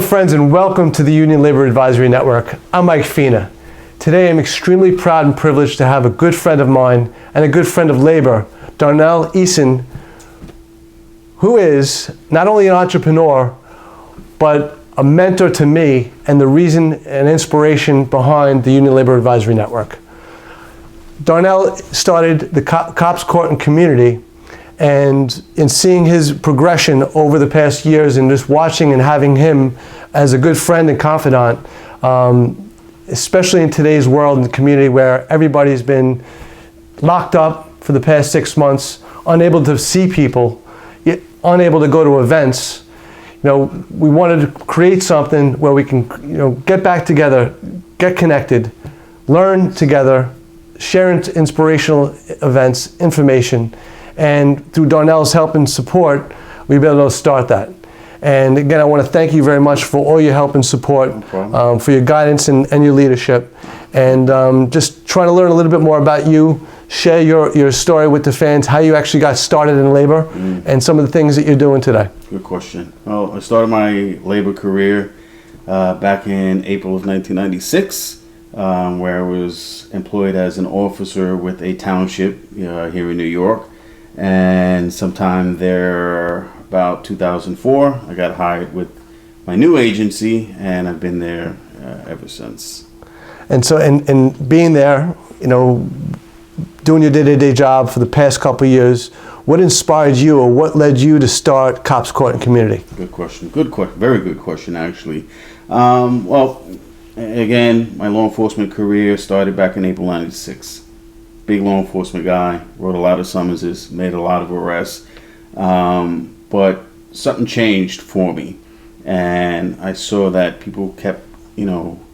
Hello friends, and welcome to the Union Labor Advisory Network. I'm Mike Fina. Today I'm extremely proud and privileged to have a good friend of mine and a good friend of labor, Darnell Eason, who is not only an entrepreneur, but a mentor to me and the reason and inspiration behind the Union Labor Advisory Network. Darnell started the Cops Court and Community, and in seeing his progression over the past years and just watching and having him as a good friend and confidant, especially in today's world and community where everybody's been locked up for the past 6 months, unable to see people, yet unable to go to events. We wanted to create something where we can, get back together, get connected, learn together, share inspirational events, information, and through Darnell's help and support, we've been able to start that. And again, I want to thank you very much for all your help and support, for your guidance and your leadership, and just trying to learn a little bit more about you, share your story with the fans, how you actually got started in labor, and some of the things that you're doing today. Good question. Well, I started my labor career back in April of 1996, where I was employed as an officer with a township here in New York. And sometime there, about 2004, I got hired with my new agency, and I've been there ever since. And so, and being there, doing your day-to-day job for the past couple of years, what inspired you, or what led you to start Cops Court and Community? Good question. Good question. Very good question, actually. Well, again, my law enforcement career started back in April '96. Big law enforcement guy, wrote a lot of summonses, made a lot of arrests, but something changed for me, and I saw that people kept,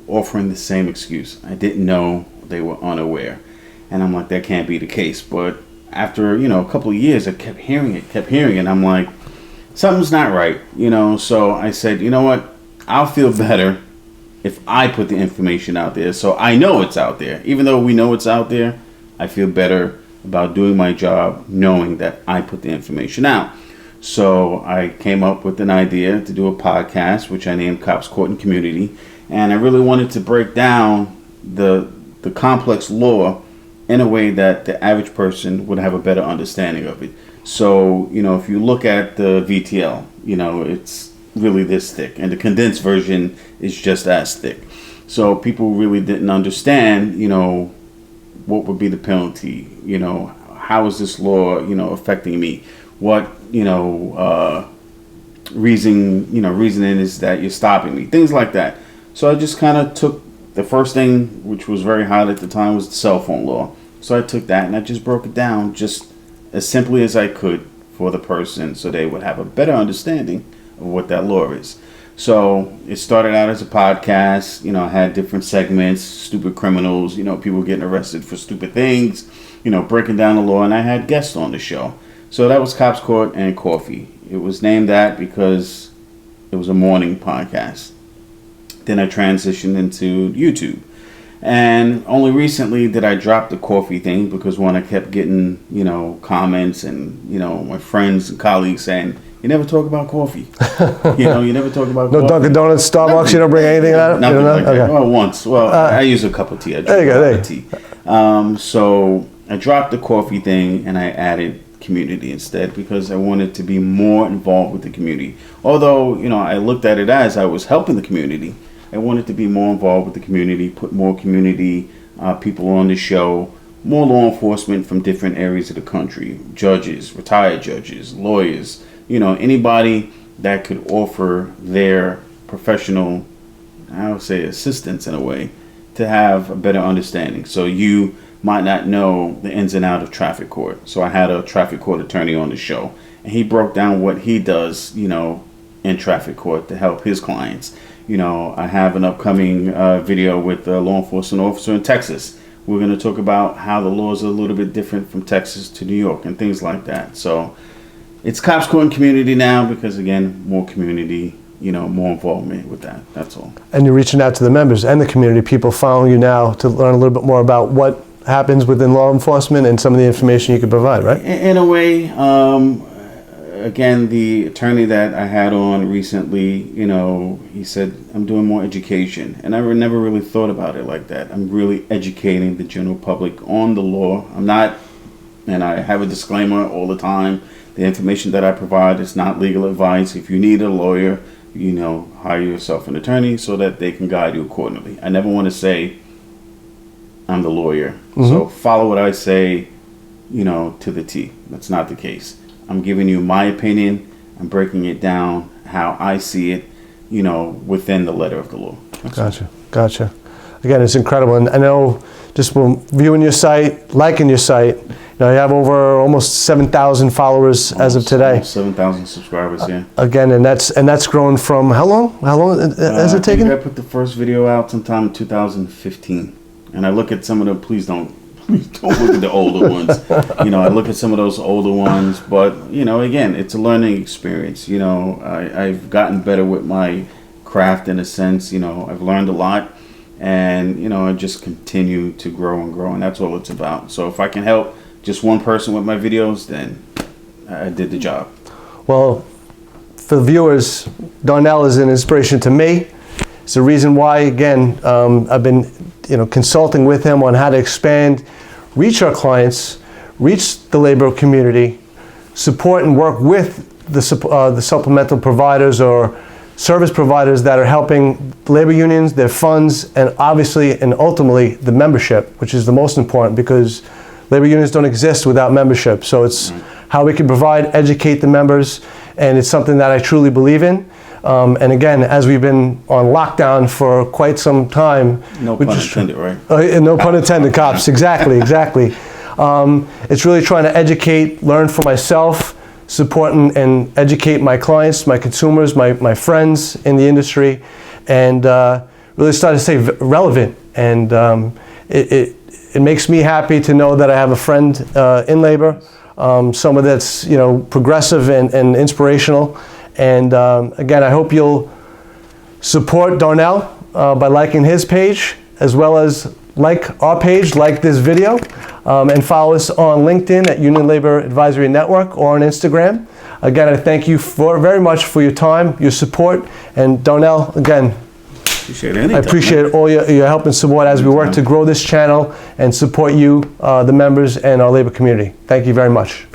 offering the same excuse. I didn't know, they were unaware, and I'm like, that can't be the case. But after, a couple of years, I kept hearing it, I'm like, something's not right, so I said, you know what, I'll feel better if I put the information out there, so I know it's out there. Even though we know it's out there, I feel better about doing my job knowing that I put the information out. So I came up with an idea to do a podcast, which I named Cops Court and Community. And I really wanted to break down the complex law in a way that the average person would have a better understanding of it. So, if you look at the VTL, it's really this thick. And the condensed version is just as thick. So people really didn't understand, what would be the penalty? How is this law, affecting me? What, reasoning is that you're stopping me? Things like that. So I just kind of took the first thing, which was very hot at the time, was the cell phone law. So I took that and I just broke it down just as simply as I could for the person, so they would have a better understanding of what that law is. So it started out as a podcast, I had different segments, stupid criminals, people getting arrested for stupid things, breaking down the law, and I had guests on the show. So that was Cops Court and Coffee. It was named that because it was a morning podcast. Then I transitioned into YouTube. And only recently did I drop the coffee thing, because when I kept getting, comments and, my friends and colleagues saying, you never talk about coffee. You never talk about coffee. No Dunkin' Donuts, Starbucks, you don't bring anything out? Nothing like that. Okay. Well, once. Well, I use a cup of tea. I drink a cup of tea. So I dropped the coffee thing and I added community instead, because I wanted to be more involved with the community. Although, I looked at it as I was helping the community, I wanted to be more involved with the community, put more community people on the show, more law enforcement from different areas of the country, judges, retired judges, lawyers, anybody that could offer their professional, I would say, assistance in a way to have a better understanding. So you might not know the ins and outs of traffic court. So I had a traffic court attorney on the show, and he broke down what he does, in traffic court to help his clients. I have an upcoming video with a law enforcement officer in Texas. We're going to talk about how the laws are a little bit different from Texas to New York and things like that. So it's Cops Court and Community now because, again, more community, more involvement with that. That's all. And you're reaching out to the members and the community, people following you now to learn a little bit more about what happens within law enforcement and some of the information you can provide, right? In a way, again, the attorney that I had on recently, he said, I'm doing more education. And I never really thought about it like that. I'm really educating the general public on the law. I'm not, and I have a disclaimer all the time, the information that I provide is not legal advice. If you need a lawyer, hire yourself an attorney so that they can guide you accordingly. I never want to say I'm the lawyer. Mm-hmm. So follow what I say, to the T. That's not the case. I'm giving you my opinion. I'm breaking it down how I see it, within the letter of the law. Gotcha. Again, it's incredible. And I know just from viewing your site, liking your site, you have over almost 7,000 followers as of today. Almost 7,000 subscribers, yeah. Again, and that's grown from how long? How long has it taken? I put the first video out sometime in 2015. And I look at some of the, please don't look at the older ones. I look at some of those older ones, but, again, it's a learning experience. I've gotten better with my craft in a sense. I've learned a lot, and, I just continue to grow, and that's all it's about. So if I can help just one person with my videos, then I did the job. Well, for the viewers, Darnell is an inspiration to me. It's the reason why, again, I've been consulting with him on how to expand, reach our clients, reach the labor community, support and work with the supplemental providers or service providers that are helping labor unions, their funds, and obviously and ultimately the membership, which is the most important, because labor unions don't exist without membership. So it's how we can provide, educate the members, and it's something that I truly believe in. And again, as we've been on lockdown for quite some time. No pun intended, right? No pun intended, cops. Exactly. It's really trying to educate, learn for myself, support and educate my clients, my consumers, my friends in the industry, and really start to stay relevant. And it makes me happy to know that I have a friend in labor, someone that's progressive and inspirational. And again, I hope you'll support Darnell by liking his page, as well as like our page, like this video, and follow us on LinkedIn at Union Labor Advisory Network or on Instagram. Again, I thank you very much for your time, your support, and Darnell, again, I appreciate all your help and support as we work to grow this channel and support you, the members, and our labor community. Thank you very much.